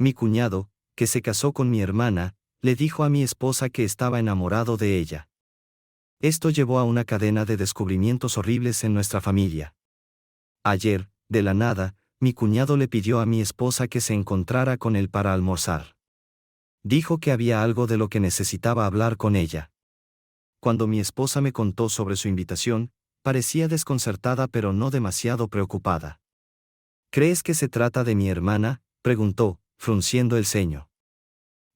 Mi cuñado, que se casó con mi hermana, le dijo a mi esposa que estaba enamorado de ella. Esto llevó a una cadena de descubrimientos horribles en nuestra familia. Ayer, de la nada, mi cuñado le pidió a mi esposa que se encontrara con él para almorzar. Dijo que había algo de lo que necesitaba hablar con ella. Cuando mi esposa me contó sobre su invitación, parecía desconcertada pero no demasiado preocupada. ¿Crees que se trata de mi hermana?, preguntó, frunciendo el ceño.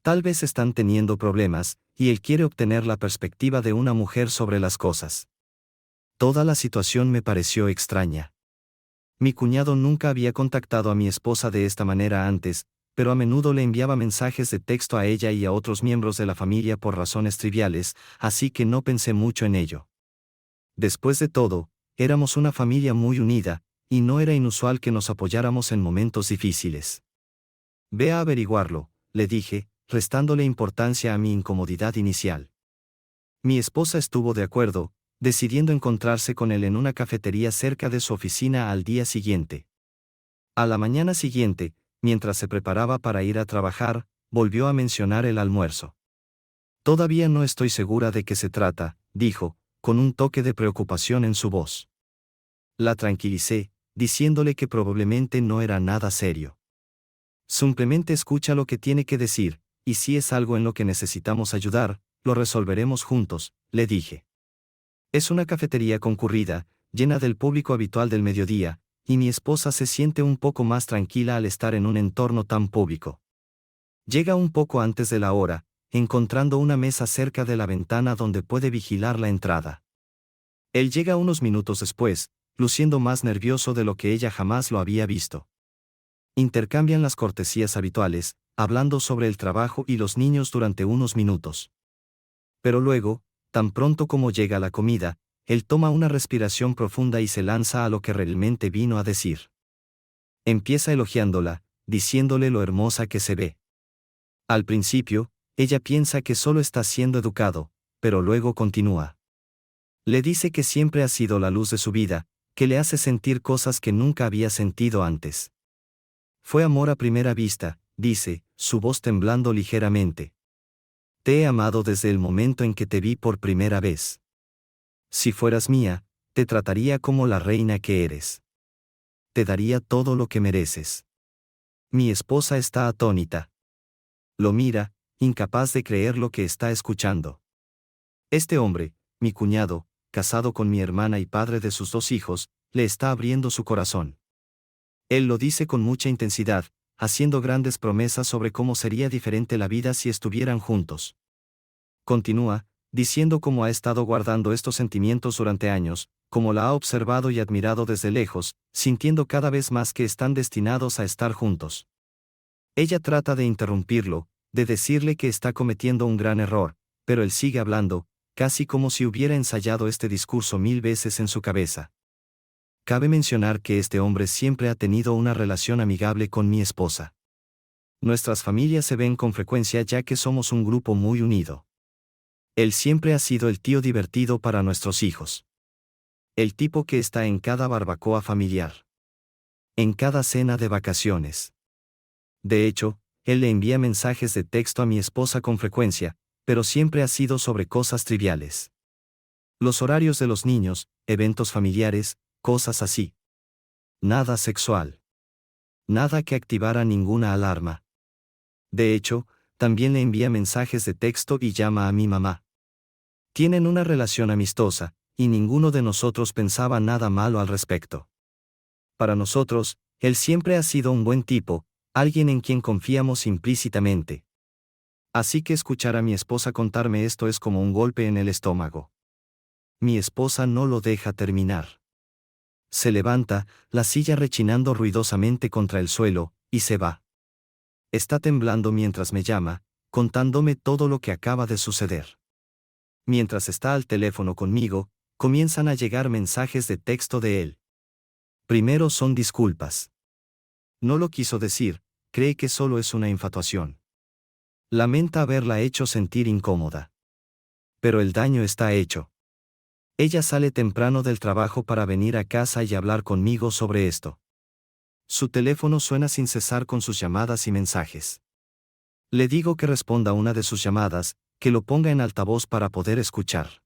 Tal vez están teniendo problemas, y él quiere obtener la perspectiva de una mujer sobre las cosas. Toda la situación me pareció extraña. Mi cuñado nunca había contactado a mi esposa de esta manera antes, pero a menudo le enviaba mensajes de texto a ella y a otros miembros de la familia por razones triviales, así que no pensé mucho en ello. Después de todo, éramos una familia muy unida, y no era inusual que nos apoyáramos en momentos difíciles. Ve a averiguarlo, le dije, restándole importancia a mi incomodidad inicial. Mi esposa estuvo de acuerdo, decidiendo encontrarse con él en una cafetería cerca de su oficina al día siguiente. A la mañana siguiente, mientras se preparaba para ir a trabajar, volvió a mencionar el almuerzo. Todavía no estoy segura de qué se trata, dijo, con un toque de preocupación en su voz. La tranquilicé, diciéndole que probablemente no era nada serio. Simplemente escucha lo que tiene que decir, y si es algo en lo que necesitamos ayudar, lo resolveremos juntos, le dije. Es una cafetería concurrida, llena del público habitual del mediodía, y mi esposa se siente un poco más tranquila al estar en un entorno tan público. Llega un poco antes de la hora, encontrando una mesa cerca de la ventana donde puede vigilar la entrada. Él llega unos minutos después, luciendo más nervioso de lo que ella jamás lo había visto. Intercambian las cortesías habituales, hablando sobre el trabajo y los niños durante unos minutos. Pero luego, tan pronto como llega la comida, él toma una respiración profunda y se lanza a lo que realmente vino a decir. Empieza elogiándola, diciéndole lo hermosa que se ve. Al principio, ella piensa que solo está siendo educado, pero luego continúa. Le dice que siempre ha sido la luz de su vida, que le hace sentir cosas que nunca había sentido antes. Fue amor a primera vista, dice, su voz temblando ligeramente. Te he amado desde el momento en que te vi por primera vez. Si fueras mía, te trataría como la reina que eres. Te daría todo lo que mereces. Mi esposa está atónita. Lo mira, incapaz de creer lo que está escuchando. Este hombre, mi cuñado, casado con mi hermana y padre de sus 2 hijos, le está abriendo su corazón. Él lo dice con mucha intensidad, haciendo grandes promesas sobre cómo sería diferente la vida si estuvieran juntos. Continúa, diciendo cómo ha estado guardando estos sentimientos durante años, cómo la ha observado y admirado desde lejos, sintiendo cada vez más que están destinados a estar juntos. Ella trata de interrumpirlo, de decirle que está cometiendo un gran error, pero él sigue hablando, casi como si hubiera ensayado este discurso 1000 veces en su cabeza. Cabe mencionar que este hombre siempre ha tenido una relación amigable con mi esposa. Nuestras familias se ven con frecuencia ya que somos un grupo muy unido. Él siempre ha sido el tío divertido para nuestros hijos. El tipo que está en cada barbacoa familiar. En cada cena de vacaciones. De hecho, él le envía mensajes de texto a mi esposa con frecuencia, pero siempre ha sido sobre cosas triviales. Los horarios de los niños, eventos familiares, cosas así. Nada sexual. Nada que activara ninguna alarma. De hecho, también le envía mensajes de texto y llama a mi mamá. Tienen una relación amistosa, y ninguno de nosotros pensaba nada malo al respecto. Para nosotros, él siempre ha sido un buen tipo, alguien en quien confiamos implícitamente. Así que escuchar a mi esposa contarme esto es como un golpe en el estómago. Mi esposa no lo deja terminar. Se levanta, la silla rechinando ruidosamente contra el suelo, y se va. Está temblando mientras me llama, contándome todo lo que acaba de suceder. Mientras está al teléfono conmigo, comienzan a llegar mensajes de texto de él. Primero son disculpas. No lo quiso decir, cree que solo es una infatuación. Lamenta haberla hecho sentir incómoda. Pero el daño está hecho. Ella sale temprano del trabajo para venir a casa y hablar conmigo sobre esto. Su teléfono suena sin cesar con sus llamadas y mensajes. Le digo que responda una de sus llamadas, que lo ponga en altavoz para poder escuchar.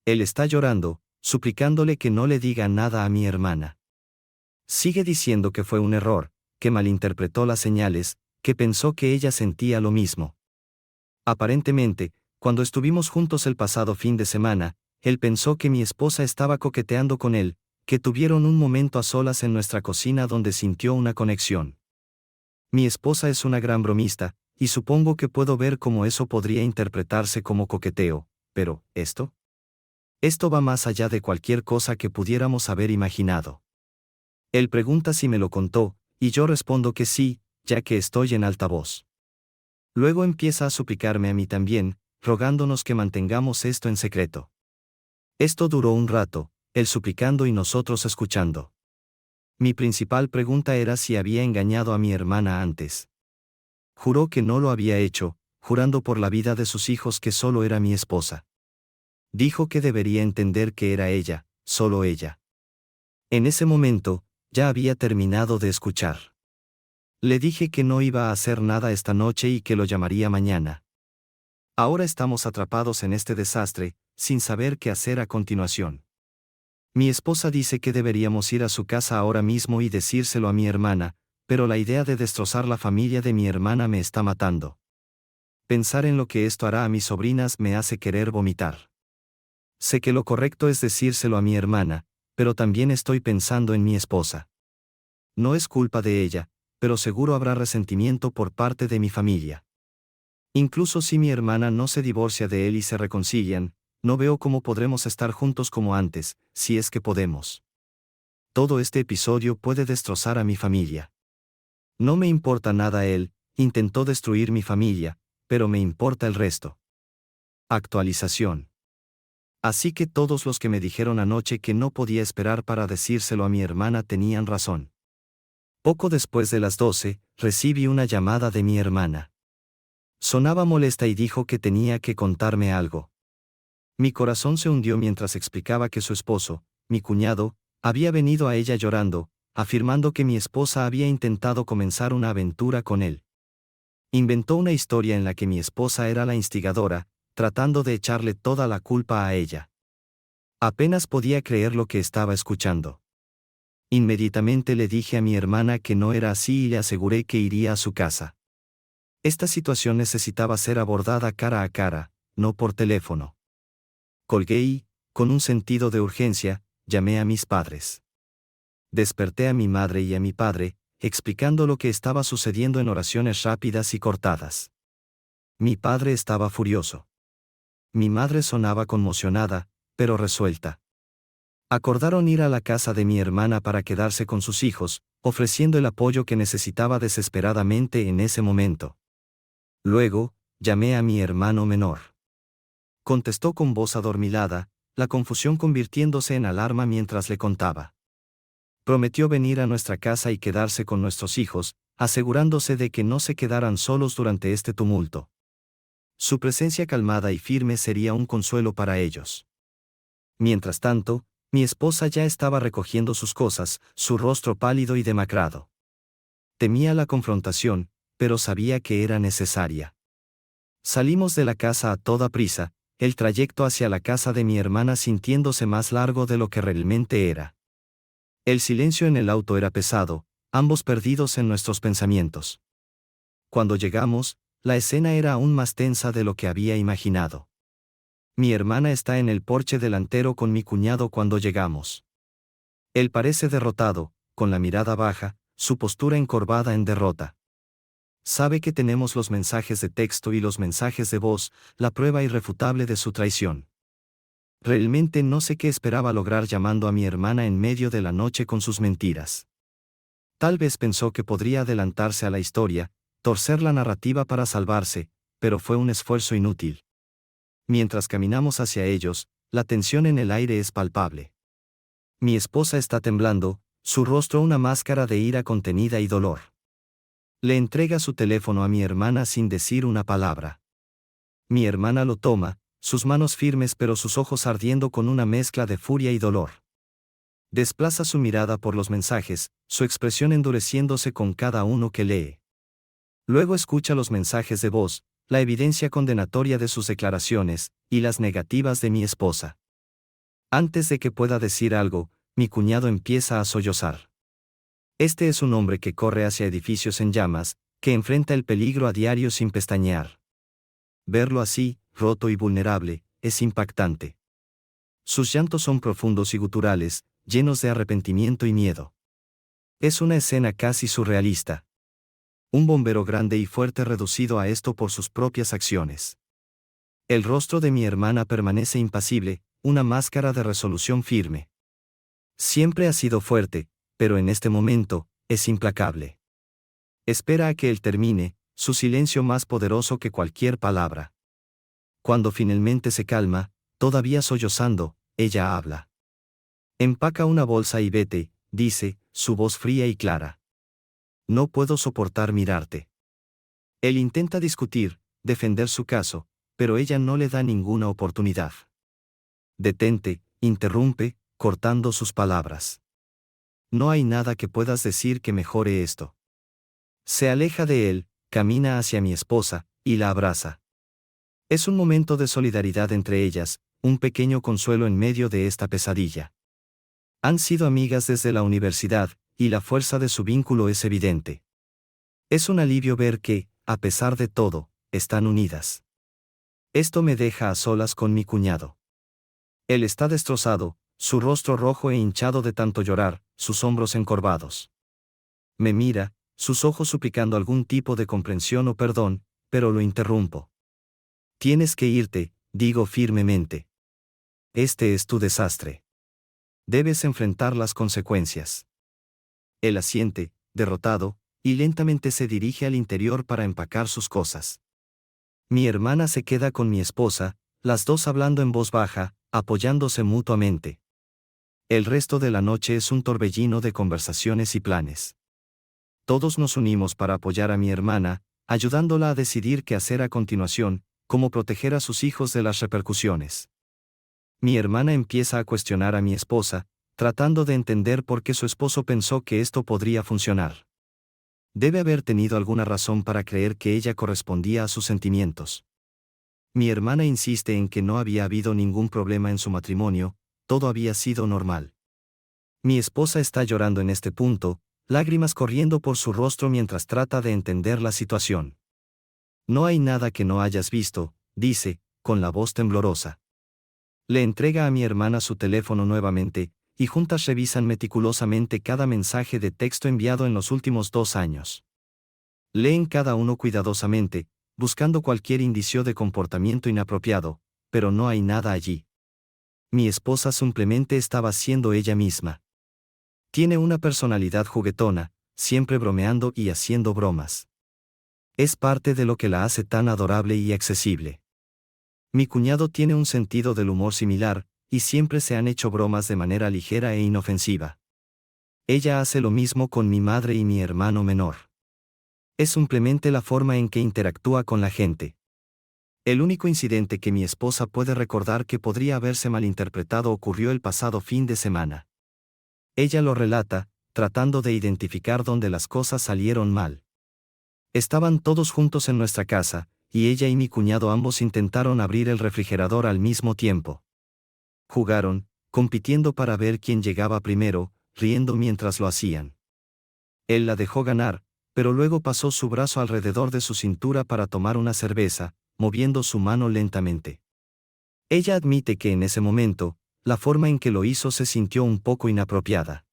Él está llorando, suplicándole que no le diga nada a mi hermana. Sigue diciendo que fue un error, que malinterpretó las señales, que pensó que ella sentía lo mismo. Aparentemente, cuando estuvimos juntos el pasado fin de semana, él pensó que mi esposa estaba coqueteando con él, que tuvieron un momento a solas en nuestra cocina donde sintió una conexión. Mi esposa es una gran bromista, y supongo que puedo ver cómo eso podría interpretarse como coqueteo, pero, ¿esto? Esto va más allá de cualquier cosa que pudiéramos haber imaginado. Él pregunta si me lo contó, y yo respondo que sí, ya que estoy en altavoz. Luego empieza a suplicarme a mí también, rogándonos que mantengamos esto en secreto. Esto duró un rato, él suplicando y nosotros escuchando. Mi principal pregunta era si había engañado a mi hermana antes. Juró que no lo había hecho, jurando por la vida de sus hijos que solo era mi esposa. Dijo que debería entender que era ella, solo ella. En ese momento, ya había terminado de escuchar. Le dije que no iba a hacer nada esta noche y que lo llamaría mañana. Ahora estamos atrapados en este desastre, sin saber qué hacer a continuación. Mi esposa dice que deberíamos ir a su casa ahora mismo y decírselo a mi hermana, pero la idea de destrozar la familia de mi hermana me está matando. Pensar en lo que esto hará a mis sobrinas me hace querer vomitar. Sé que lo correcto es decírselo a mi hermana, pero también estoy pensando en mi esposa. No es culpa de ella, pero seguro habrá resentimiento por parte de mi familia. Incluso si mi hermana no se divorcia de él y se reconcilian, no veo cómo podremos estar juntos como antes, si es que podemos. Todo este episodio puede destrozar a mi familia. No me importa nada él, intentó destruir mi familia, pero me importa el resto. Actualización. Así que todos los que me dijeron anoche que no podía esperar para decírselo a mi hermana tenían razón. Poco después de las 12, recibí una llamada de mi hermana. Sonaba molesta y dijo que tenía que contarme algo. Mi corazón se hundió mientras explicaba que su esposo, mi cuñado, había venido a ella llorando, afirmando que mi esposa había intentado comenzar una aventura con él. Inventó una historia en la que mi esposa era la instigadora, tratando de echarle toda la culpa a ella. Apenas podía creer lo que estaba escuchando. Inmediatamente le dije a mi hermana que no era así y le aseguré que iría a su casa. Esta situación necesitaba ser abordada cara a cara, no por teléfono. Colgué y, con un sentido de urgencia, llamé a mis padres. Desperté a mi madre y a mi padre, explicando lo que estaba sucediendo en oraciones rápidas y cortadas. Mi padre estaba furioso. Mi madre sonaba conmocionada, pero resuelta. Acordaron ir a la casa de mi hermana para quedarse con sus hijos, ofreciendo el apoyo que necesitaba desesperadamente en ese momento. Luego, llamé a mi hermano menor. Contestó con voz adormilada, la confusión convirtiéndose en alarma mientras le contaba. Prometió venir a nuestra casa y quedarse con nuestros hijos, asegurándose de que no se quedaran solos durante este tumulto. Su presencia calmada y firme sería un consuelo para ellos. Mientras tanto, mi esposa ya estaba recogiendo sus cosas, su rostro pálido y demacrado. Temía la confrontación, pero sabía que era necesaria. Salimos de la casa a toda prisa, el trayecto hacia la casa de mi hermana sintiéndose más largo de lo que realmente era. El silencio en el auto era pesado, ambos perdidos en nuestros pensamientos. Cuando llegamos, la escena era aún más tensa de lo que había imaginado. Mi hermana está en el porche delantero con mi cuñado cuando llegamos. Él parece derrotado, con la mirada baja, su postura encorvada en derrota. Sabe que tenemos los mensajes de texto y los mensajes de voz, la prueba irrefutable de su traición. Realmente no sé qué esperaba lograr llamando a mi hermana en medio de la noche con sus mentiras. Tal vez pensó que podría adelantarse a la historia, torcer la narrativa para salvarse, pero fue un esfuerzo inútil. Mientras caminamos hacia ellos, la tensión en el aire es palpable. Mi esposa está temblando, su rostro una máscara de ira contenida y dolor. Le entrega su teléfono a mi hermana sin decir una palabra. Mi hermana lo toma, sus manos firmes pero sus ojos ardiendo con una mezcla de furia y dolor. Desplaza su mirada por los mensajes, su expresión endureciéndose con cada uno que lee. Luego escucha los mensajes de voz, la evidencia condenatoria de sus declaraciones, y las negativas de mi esposa. Antes de que pueda decir algo, mi cuñado empieza a sollozar. Este es un hombre que corre hacia edificios en llamas, que enfrenta el peligro a diario sin pestañear. Verlo así, roto y vulnerable, es impactante. Sus llantos son profundos y guturales, llenos de arrepentimiento y miedo. Es una escena casi surrealista. Un bombero grande y fuerte reducido a esto por sus propias acciones. El rostro de mi hermana permanece impasible, una máscara de resolución firme. Siempre ha sido fuerte, pero en este momento, es implacable. Espera a que él termine, su silencio más poderoso que cualquier palabra. Cuando finalmente se calma, todavía sollozando, ella habla. Empaca una bolsa y vete, dice, su voz fría y clara. No puedo soportar mirarte. Él intenta discutir, defender su caso, pero ella no le da ninguna oportunidad. Detente, interrumpe, cortando sus palabras. No hay nada que puedas decir que mejore esto. Se aleja de él, camina hacia mi esposa, y la abraza. Es un momento de solidaridad entre ellas, un pequeño consuelo en medio de esta pesadilla. Han sido amigas desde la universidad, y la fuerza de su vínculo es evidente. Es un alivio ver que, a pesar de todo, están unidas. Esto me deja a solas con mi cuñado. Él está destrozado, su rostro rojo e hinchado de tanto llorar, sus hombros encorvados. Me mira, sus ojos suplicando algún tipo de comprensión o perdón, pero lo interrumpo. Tienes que irte, digo firmemente. Este es tu desastre. Debes enfrentar las consecuencias. Él asiente, derrotado, y lentamente se dirige al interior para empacar sus cosas. Mi hermana se queda con mi esposa, las dos hablando en voz baja, apoyándose mutuamente. El resto de la noche es un torbellino de conversaciones y planes. Todos nos unimos para apoyar a mi hermana, ayudándola a decidir qué hacer a continuación, cómo proteger a sus hijos de las repercusiones. Mi hermana empieza a cuestionar a mi esposa, tratando de entender por qué su esposo pensó que esto podría funcionar. Debe haber tenido alguna razón para creer que ella correspondía a sus sentimientos. Mi hermana insiste en que no había habido ningún problema en su matrimonio, todo había sido normal. Mi esposa está llorando en este punto, lágrimas corriendo por su rostro mientras trata de entender la situación. No hay nada que no hayas visto, dice, con la voz temblorosa. Le entrega a mi hermana su teléfono nuevamente, y juntas revisan meticulosamente cada mensaje de texto enviado en los últimos 2 años. Leen cada uno cuidadosamente, buscando cualquier indicio de comportamiento inapropiado, pero no hay nada allí. Mi esposa simplemente estaba siendo ella misma. Tiene una personalidad juguetona, siempre bromeando y haciendo bromas. Es parte de lo que la hace tan adorable y accesible. Mi cuñado tiene un sentido del humor similar, y siempre se han hecho bromas de manera ligera e inofensiva. Ella hace lo mismo con mi madre y mi hermano menor. Es simplemente la forma en que interactúa con la gente. El único incidente que mi esposa puede recordar que podría haberse malinterpretado ocurrió el pasado fin de semana. Ella lo relata, tratando de identificar dónde las cosas salieron mal. Estaban todos juntos en nuestra casa, y ella y mi cuñado ambos intentaron abrir el refrigerador al mismo tiempo. Jugaron, compitiendo para ver quién llegaba primero, riendo mientras lo hacían. Él la dejó ganar, pero luego pasó su brazo alrededor de su cintura para tomar una cerveza, moviendo su mano lentamente. Ella admite que en ese momento, la forma en que lo hizo se sintió un poco inapropiada.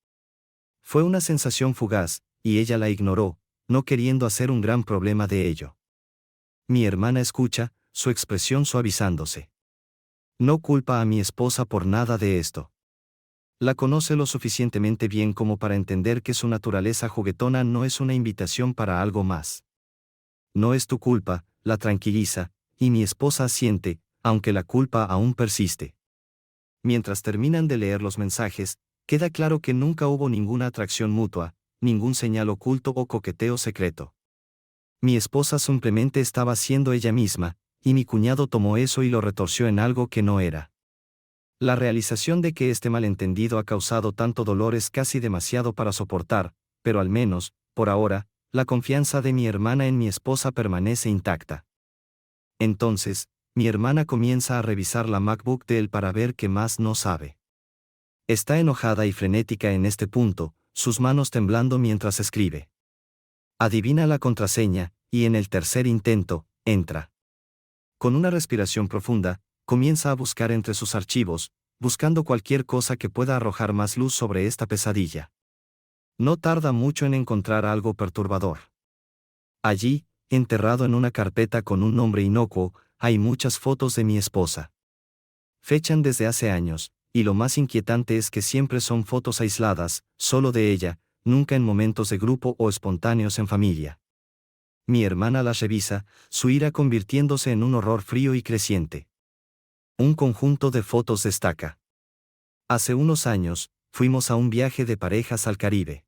Fue una sensación fugaz, y ella la ignoró, no queriendo hacer un gran problema de ello. Mi hermana escucha, su expresión suavizándose. No culpa a mi esposa por nada de esto. La conoce lo suficientemente bien como para entender que su naturaleza juguetona no es una invitación para algo más. No es tu culpa, la tranquiliza, y mi esposa asiente, aunque la culpa aún persiste. Mientras terminan de leer los mensajes, queda claro que nunca hubo ninguna atracción mutua, ningún señal oculto o coqueteo secreto. Mi esposa simplemente estaba siendo ella misma, y mi cuñado tomó eso y lo retorció en algo que no era. La realización de que este malentendido ha causado tanto dolor es casi demasiado para soportar, pero al menos, por ahora, la confianza de mi hermana en mi esposa permanece intacta. Entonces, mi hermana comienza a revisar la MacBook de él para ver qué más no sabe. Está enojada y frenética en este punto, sus manos temblando mientras escribe. Adivina la contraseña, y en el tercer intento, entra. Con una respiración profunda, comienza a buscar entre sus archivos, buscando cualquier cosa que pueda arrojar más luz sobre esta pesadilla. No tarda mucho en encontrar algo perturbador. Allí, enterrado en una carpeta con un nombre inocuo, hay muchas fotos de mi esposa. Fechan desde hace años, y lo más inquietante es que siempre son fotos aisladas, solo de ella, nunca en momentos de grupo o espontáneos en familia. Mi hermana las revisa, su ira convirtiéndose en un horror frío y creciente. Un conjunto de fotos destaca. Hace unos años, fuimos a un viaje de parejas al Caribe.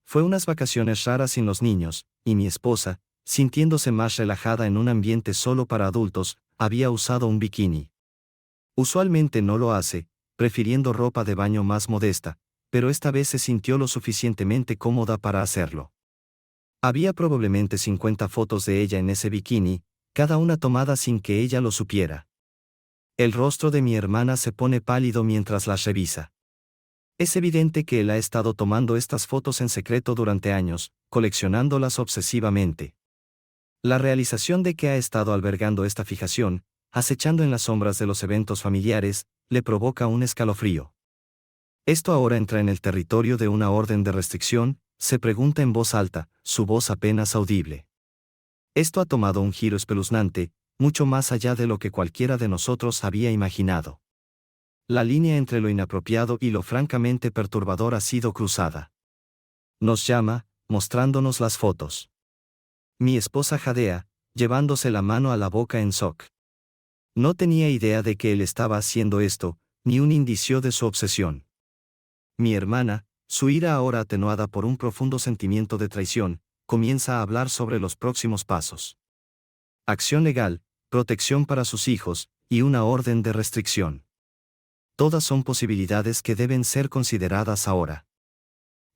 Fue unas vacaciones raras sin los niños, y mi esposa, sintiéndose más relajada en un ambiente solo para adultos, había usado un bikini. Usualmente no lo hace, prefiriendo ropa de baño más modesta, pero esta vez se sintió lo suficientemente cómoda para hacerlo. Había probablemente 50 fotos de ella en ese bikini, cada una tomada sin que ella lo supiera. El rostro de mi hermana se pone pálido mientras las revisa. Es evidente que él ha estado tomando estas fotos en secreto durante años, coleccionándolas obsesivamente. La realización de que ha estado albergando esta fijación, acechando en las sombras de los eventos familiares, le provoca un escalofrío. Esto ahora entra en el territorio de una orden de restricción, se pregunta en voz alta, su voz apenas audible. Esto ha tomado un giro espeluznante, mucho más allá de lo que cualquiera de nosotros había imaginado. La línea entre lo inapropiado y lo francamente perturbador ha sido cruzada. Nos llama, mostrándonos las fotos. Mi esposa jadea, llevándose la mano a la boca en shock. No tenía idea de que él estaba haciendo esto, ni un indicio de su obsesión. Mi hermana, su ira ahora atenuada por un profundo sentimiento de traición, comienza a hablar sobre los próximos pasos. Acción legal, protección para sus hijos, y una orden de restricción. Todas son posibilidades que deben ser consideradas ahora.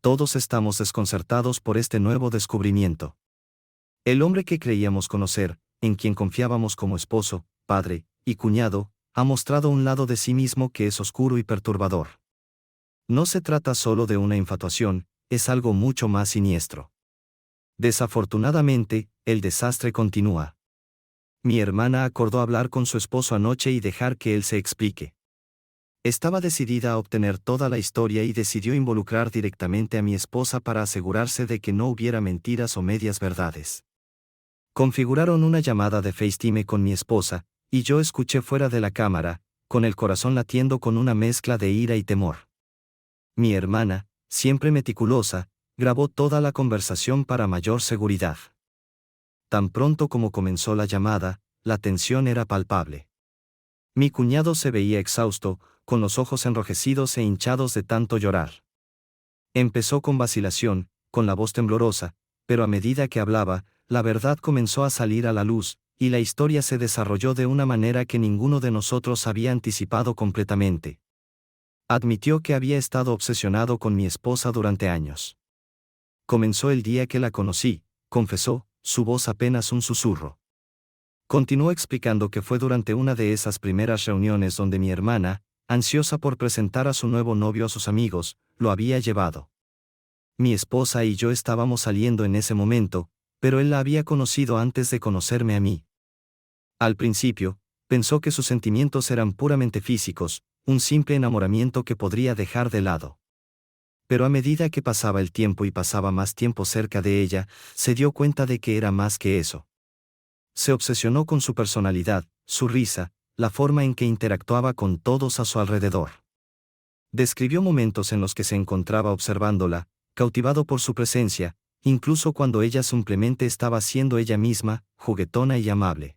Todos estamos desconcertados por este nuevo descubrimiento. El hombre que creíamos conocer, en quien confiábamos como esposo, padre y cuñado, ha mostrado un lado de sí mismo que es oscuro y perturbador. No se trata solo de una infatuación, es algo mucho más siniestro. Desafortunadamente, el desastre continúa. Mi hermana acordó hablar con su esposo anoche y dejar que él se explique. Estaba decidida a obtener toda la historia y decidió involucrar directamente a mi esposa para asegurarse de que no hubiera mentiras o medias verdades. Configuraron una llamada de FaceTime con mi esposa, y yo escuché fuera de la cámara, con el corazón latiendo con una mezcla de ira y temor. Mi hermana, siempre meticulosa, grabó toda la conversación para mayor seguridad. Tan pronto como comenzó la llamada, la tensión era palpable. Mi cuñado se veía exhausto, con los ojos enrojecidos e hinchados de tanto llorar. Empezó con vacilación, con la voz temblorosa, pero a medida que hablaba, la verdad comenzó a salir a la luz, y la historia se desarrolló de una manera que ninguno de nosotros había anticipado completamente. Admitió que había estado obsesionado con mi esposa durante años. Comenzó el día que la conocí, confesó, su voz apenas un susurro. Continuó explicando que fue durante una de esas primeras reuniones donde mi hermana, ansiosa por presentar a su nuevo novio a sus amigos, lo había llevado. Mi esposa y yo estábamos saliendo en ese momento, pero él la había conocido antes de conocerme a mí. Al principio, pensó que sus sentimientos eran puramente físicos, un simple enamoramiento que podría dejar de lado. Pero a medida que pasaba el tiempo y pasaba más tiempo cerca de ella, se dio cuenta de que era más que eso. Se obsesionó con su personalidad, su risa, la forma en que interactuaba con todos a su alrededor. Describió momentos en los que se encontraba observándola, cautivado por su presencia, incluso cuando ella simplemente estaba siendo ella misma, juguetona y amable.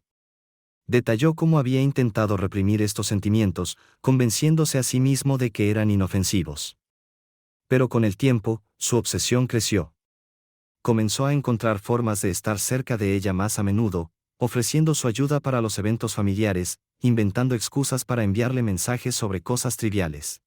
Detalló cómo había intentado reprimir estos sentimientos, convenciéndose a sí mismo de que eran inofensivos. Pero con el tiempo, su obsesión creció. Comenzó a encontrar formas de estar cerca de ella más a menudo, ofreciendo su ayuda para los eventos familiares, inventando excusas para enviarle mensajes sobre cosas triviales.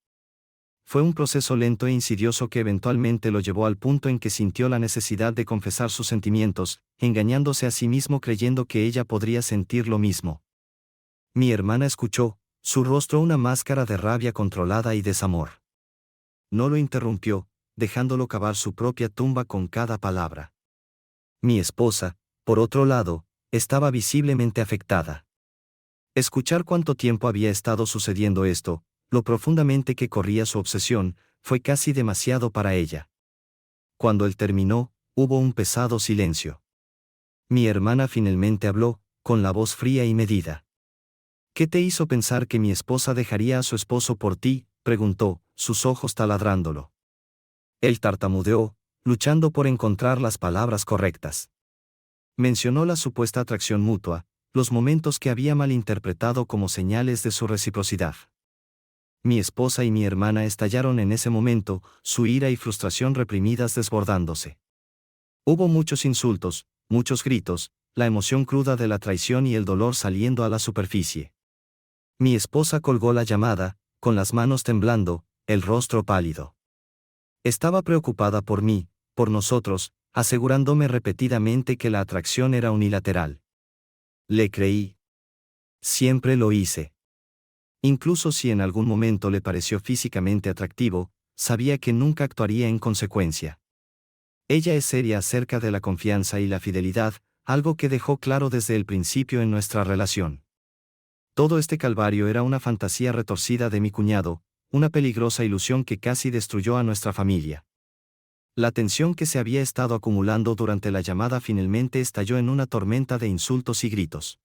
Fue un proceso lento e insidioso que eventualmente lo llevó al punto en que sintió la necesidad de confesar sus sentimientos, engañándose a sí mismo creyendo que ella podría sentir lo mismo. Mi hermana escuchó, su rostro una máscara de rabia controlada y desamor. No lo interrumpió, dejándolo cavar su propia tumba con cada palabra. Mi esposa, por otro lado, estaba visiblemente afectada. Escuchar cuánto tiempo había estado sucediendo esto, lo profundamente que corría su obsesión, fue casi demasiado para ella. Cuando él terminó, hubo un pesado silencio. Mi hermana finalmente habló, con la voz fría y medida. ¿Qué te hizo pensar que mi esposa dejaría a su esposo por ti?, preguntó, sus ojos taladrándolo. Él tartamudeó, luchando por encontrar las palabras correctas. Mencionó la supuesta atracción mutua, los momentos que había malinterpretado como señales de su reciprocidad. Mi esposa y mi hermana estallaron en ese momento, su ira y frustración reprimidas desbordándose. Hubo muchos insultos, muchos gritos, la emoción cruda de la traición y el dolor saliendo a la superficie. Mi esposa colgó la llamada, con las manos temblando, el rostro pálido. Estaba preocupada por mí, por nosotros, asegurándome repetidamente que la atracción era unilateral. Le creí. Siempre lo hice. Incluso si en algún momento le pareció físicamente atractivo, sabía que nunca actuaría en consecuencia. Ella es seria acerca de la confianza y la fidelidad, algo que dejó claro desde el principio en nuestra relación. Todo este calvario era una fantasía retorcida de mi cuñado, una peligrosa ilusión que casi destruyó a nuestra familia. La tensión que se había estado acumulando durante la llamada finalmente estalló en una tormenta de insultos y gritos.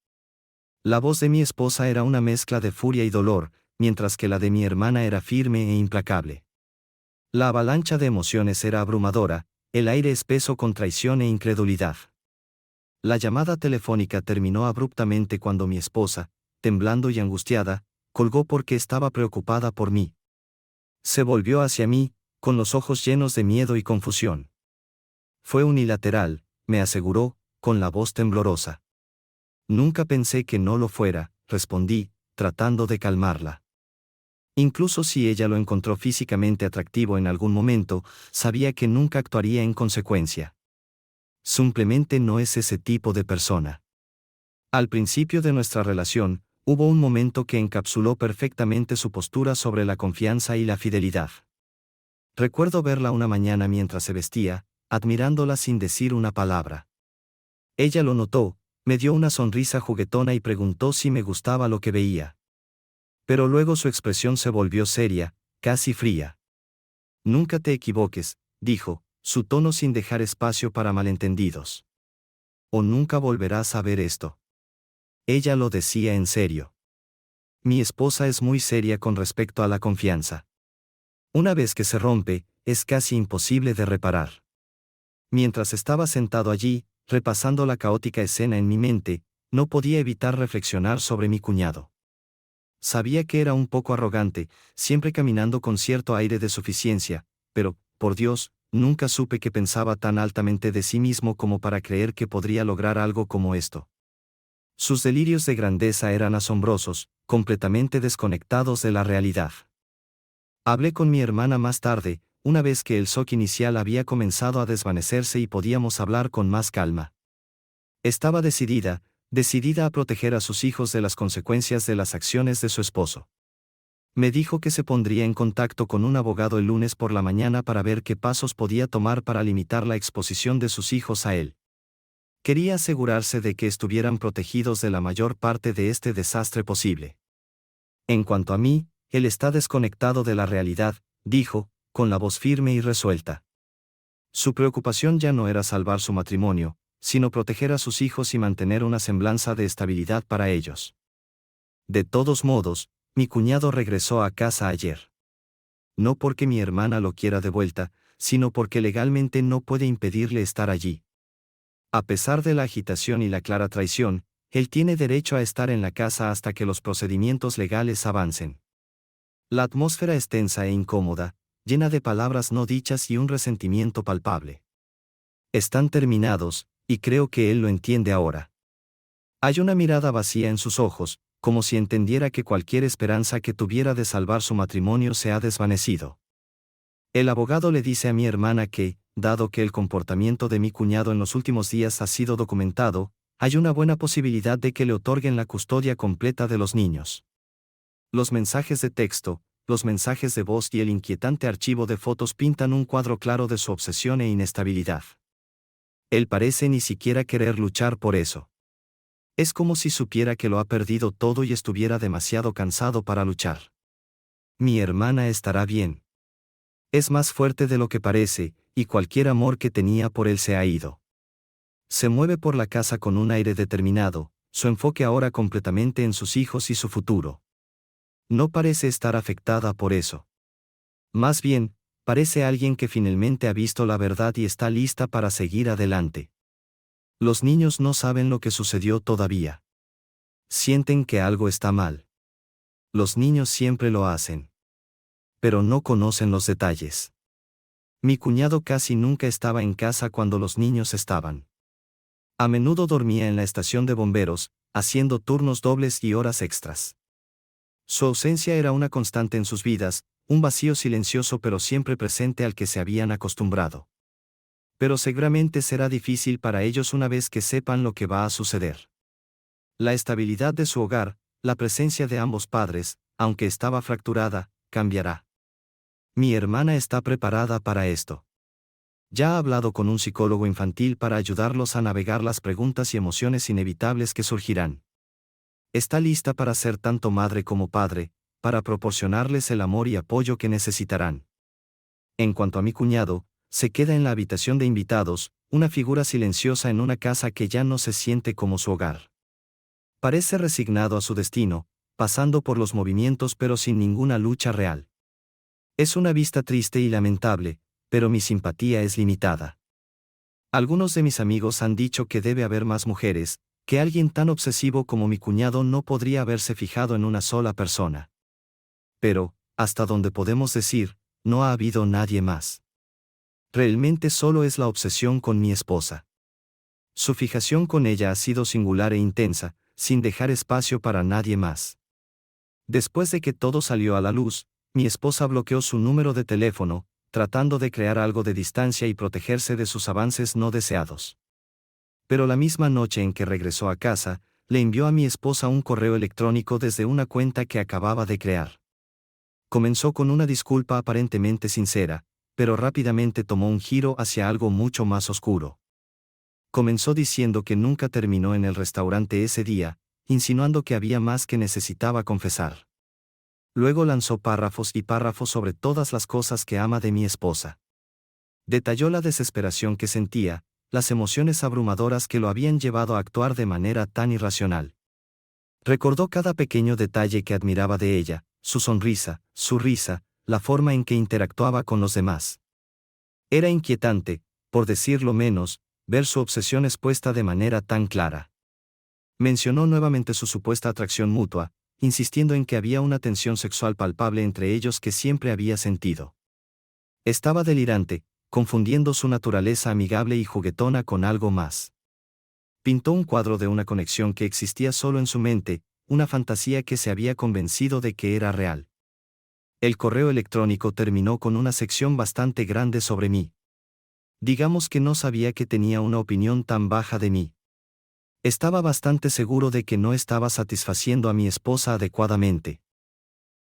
La voz de mi esposa era una mezcla de furia y dolor, mientras que la de mi hermana era firme e implacable. La avalancha de emociones era abrumadora, el aire espeso con traición e incredulidad. La llamada telefónica terminó abruptamente cuando mi esposa, temblando y angustiada, colgó porque estaba preocupada por mí. Se volvió hacia mí, con los ojos llenos de miedo y confusión. Fue unilateral, me aseguró, con la voz temblorosa. Nunca pensé que no lo fuera, respondí, tratando de calmarla. Incluso si ella lo encontró físicamente atractivo en algún momento, sabía que nunca actuaría en consecuencia. Simplemente no es ese tipo de persona. Al principio de nuestra relación, hubo un momento que encapsuló perfectamente su postura sobre la confianza y la fidelidad. Recuerdo verla una mañana mientras se vestía, admirándola sin decir una palabra. Ella lo notó, me dio una sonrisa juguetona y preguntó si me gustaba lo que veía. Pero luego su expresión se volvió seria, casi fría. Nunca te equivoques, dijo, su tono sin dejar espacio para malentendidos. O nunca volverás a ver esto. Ella lo decía en serio. Mi esposa es muy seria con respecto a la confianza. Una vez que se rompe, es casi imposible de reparar. Mientras estaba sentado allí, repasando la caótica escena en mi mente, no podía evitar reflexionar sobre mi cuñado. Sabía que era un poco arrogante, siempre caminando con cierto aire de suficiencia, pero, por Dios, nunca supe que pensaba tan altamente de sí mismo como para creer que podría lograr algo como esto. Sus delirios de grandeza eran asombrosos, completamente desconectados de la realidad. Hablé con mi hermana más tarde, una vez que el shock inicial había comenzado a desvanecerse y podíamos hablar con más calma. Estaba decidida a proteger a sus hijos de las consecuencias de las acciones de su esposo. Me dijo que se pondría en contacto con un abogado el lunes por la mañana para ver qué pasos podía tomar para limitar la exposición de sus hijos a él. Quería asegurarse de que estuvieran protegidos de la mayor parte de este desastre posible. En cuanto a mí, él está desconectado de la realidad, dijo, con la voz firme y resuelta. Su preocupación ya no era salvar su matrimonio, sino proteger a sus hijos y mantener una semblanza de estabilidad para ellos. De todos modos, mi cuñado regresó a casa ayer. No porque mi hermana lo quiera de vuelta, sino porque legalmente no puede impedirle estar allí. A pesar de la agitación y la clara traición, él tiene derecho a estar en la casa hasta que los procedimientos legales avancen. La atmósfera es tensa e incómoda, llena de palabras no dichas y un resentimiento palpable. Están terminados, y creo que él lo entiende ahora. Hay una mirada vacía en sus ojos, como si entendiera que cualquier esperanza que tuviera de salvar su matrimonio se ha desvanecido. El abogado le dice a mi hermana que, dado que el comportamiento de mi cuñado en los últimos días ha sido documentado, hay una buena posibilidad de que le otorguen la custodia completa de los niños. Los mensajes de texto, los mensajes de voz y el inquietante archivo de fotos pintan un cuadro claro de su obsesión e inestabilidad. Él parece ni siquiera querer luchar por eso. Es como si supiera que lo ha perdido todo y estuviera demasiado cansado para luchar. Mi hermana estará bien. Es más fuerte de lo que parece, y cualquier amor que tenía por él se ha ido. Se mueve por la casa con un aire determinado, su enfoque ahora completamente en sus hijos y su futuro. No parece estar afectada por eso. Más bien, parece alguien que finalmente ha visto la verdad y está lista para seguir adelante. Los niños no saben lo que sucedió todavía. Sienten que algo está mal. Los niños siempre lo hacen. Pero no conocen los detalles. Mi cuñado casi nunca estaba en casa cuando los niños estaban. A menudo dormía en la estación de bomberos, haciendo turnos dobles y horas extras. Su ausencia era una constante en sus vidas, un vacío silencioso pero siempre presente al que se habían acostumbrado. Pero seguramente será difícil para ellos una vez que sepan lo que va a suceder. La estabilidad de su hogar, la presencia de ambos padres, aunque estaba fracturada, cambiará. Mi hermana está preparada para esto. Ya ha hablado con un psicólogo infantil para ayudarlos a navegar las preguntas y emociones inevitables que surgirán. Está lista para ser tanto madre como padre, para proporcionarles el amor y apoyo que necesitarán. En cuanto a mi cuñado, se queda en la habitación de invitados, una figura silenciosa en una casa que ya no se siente como su hogar. Parece resignado a su destino, pasando por los movimientos pero sin ninguna lucha real. Es una vista triste y lamentable, pero mi simpatía es limitada. Algunos de mis amigos han dicho que debe haber más mujeres, que alguien tan obsesivo como mi cuñado no podría haberse fijado en una sola persona. Pero, hasta donde podemos decir, no ha habido nadie más. Realmente solo es la obsesión con mi esposa. Su fijación con ella ha sido singular e intensa, sin dejar espacio para nadie más. Después de que todo salió a la luz, mi esposa bloqueó su número de teléfono, tratando de crear algo de distancia y protegerse de sus avances no deseados. Pero la misma noche en que regresó a casa, le envió a mi esposa un correo electrónico desde una cuenta que acababa de crear. Comenzó con una disculpa aparentemente sincera, pero rápidamente tomó un giro hacia algo mucho más oscuro. Comenzó diciendo que nunca terminó en el restaurante ese día, insinuando que había más que necesitaba confesar. Luego lanzó párrafos y párrafos sobre todas las cosas que ama de mi esposa. Detalló la desesperación que sentía, las emociones abrumadoras que lo habían llevado a actuar de manera tan irracional. Recordó cada pequeño detalle que admiraba de ella, su sonrisa, su risa, la forma en que interactuaba con los demás. Era inquietante, por decirlo menos, ver su obsesión expuesta de manera tan clara. Mencionó nuevamente su supuesta atracción mutua, insistiendo en que había una tensión sexual palpable entre ellos que siempre había sentido. Estaba delirante, confundiendo su naturaleza amigable y juguetona con algo más. Pintó un cuadro de una conexión que existía solo en su mente, una fantasía que se había convencido de que era real. El correo electrónico terminó con una sección bastante grande sobre mí. Digamos que no sabía que tenía una opinión tan baja de mí. Estaba bastante seguro de que no estaba satisfaciendo a mi esposa adecuadamente.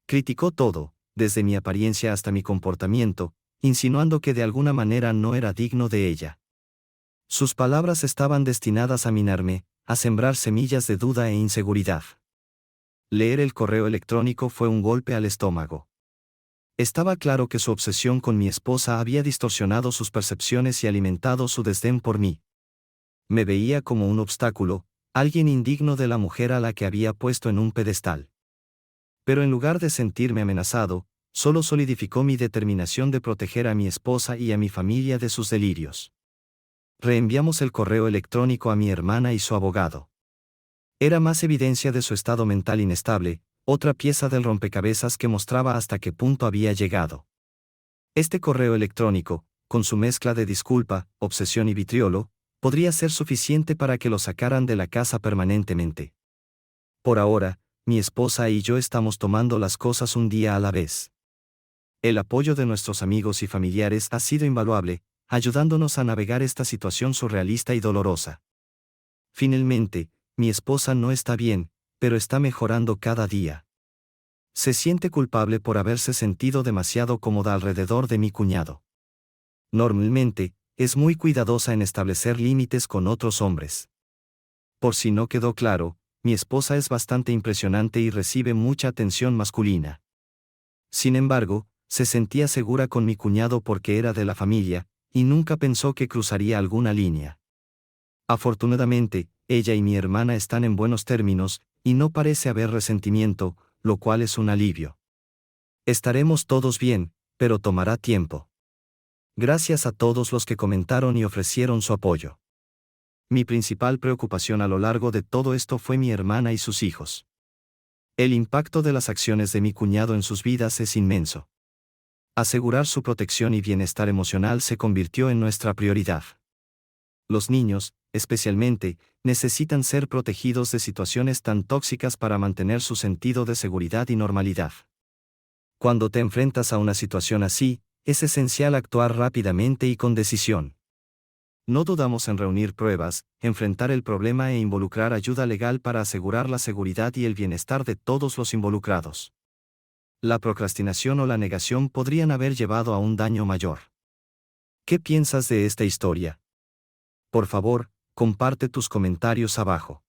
Criticó todo, desde mi apariencia hasta mi comportamiento, insinuando que de alguna manera no era digno de ella. Sus palabras estaban destinadas a minarme, a sembrar semillas de duda e inseguridad. Leer el correo electrónico fue un golpe al estómago. Estaba claro que su obsesión con mi esposa había distorsionado sus percepciones y alimentado su desdén por mí. Me veía como un obstáculo, alguien indigno de la mujer a la que había puesto en un pedestal. Pero en lugar de sentirme amenazado, solo solidificó mi determinación de proteger a mi esposa y a mi familia de sus delirios. Reenviamos el correo electrónico a mi hermana y su abogado. Era más evidencia de su estado mental inestable, otra pieza del rompecabezas que mostraba hasta qué punto había llegado. Este correo electrónico, con su mezcla de disculpa, obsesión y vitriolo, podría ser suficiente para que lo sacaran de la casa permanentemente. Por ahora, mi esposa y yo estamos tomando las cosas un día a la vez. El apoyo de nuestros amigos y familiares ha sido invaluable, ayudándonos a navegar esta situación surrealista y dolorosa. Finalmente, mi esposa no está bien, pero está mejorando cada día. Se siente culpable por haberse sentido demasiado cómoda alrededor de mi cuñado. Normalmente, es muy cuidadosa en establecer límites con otros hombres. Por si no quedó claro, mi esposa es bastante impresionante y recibe mucha atención masculina. Sin embargo, se sentía segura con mi cuñado porque era de la familia, y nunca pensó que cruzaría alguna línea. Afortunadamente, ella y mi hermana están en buenos términos, y no parece haber resentimiento, lo cual es un alivio. Estaremos todos bien, pero tomará tiempo. Gracias a todos los que comentaron y ofrecieron su apoyo. Mi principal preocupación a lo largo de todo esto fue mi hermana y sus hijos. El impacto de las acciones de mi cuñado en sus vidas es inmenso. Asegurar su protección y bienestar emocional se convirtió en nuestra prioridad. Los niños, especialmente, necesitan ser protegidos de situaciones tan tóxicas para mantener su sentido de seguridad y normalidad. Cuando te enfrentas a una situación así, es esencial actuar rápidamente y con decisión. No dudamos en reunir pruebas, enfrentar el problema e involucrar ayuda legal para asegurar la seguridad y el bienestar de todos los involucrados. La procrastinación o la negación podrían haber llevado a un daño mayor. ¿Qué piensas de esta historia? Por favor, comparte tus comentarios abajo.